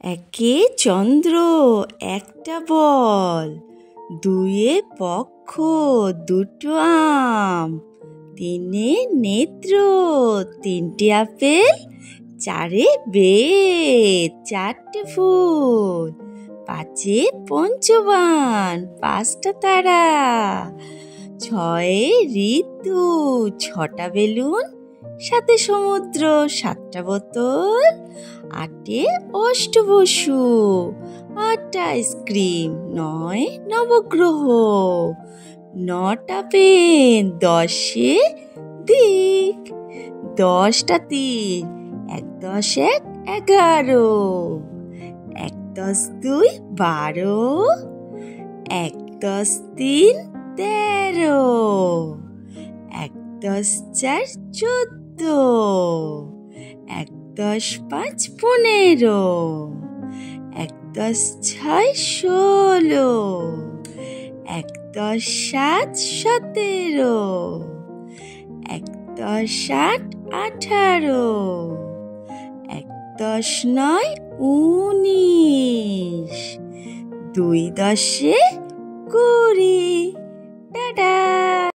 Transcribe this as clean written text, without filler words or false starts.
একে চন্দ্র একটা বল, দুয়ে পক্ষ দুটো আম, তিনে নেত্র তিনটে আপেল, চারে বেত চারটে ফুল, পাঁচে পঞ্চবান পাঁচটা তারা, ছয়ে ঋতু ছটা বেলুন, সাথে সমুদ্র সাতটা বোতল, আটে অষ্টবসু আটটা আইসক্রিম, নয় নবগ্রহ নটা পেন, দশে দিক, দশটা তীর, এক দশ এক 11, এক দশ দুই 12, এক দশ তিন 13, এক দশ চার 14, এক দশ পাঁচ 15, এক দশ ছয় 16, এক দশ সাত 17, এক দশ আট 18, এক দশ নয় 19, দুই দশে 20। টাটা।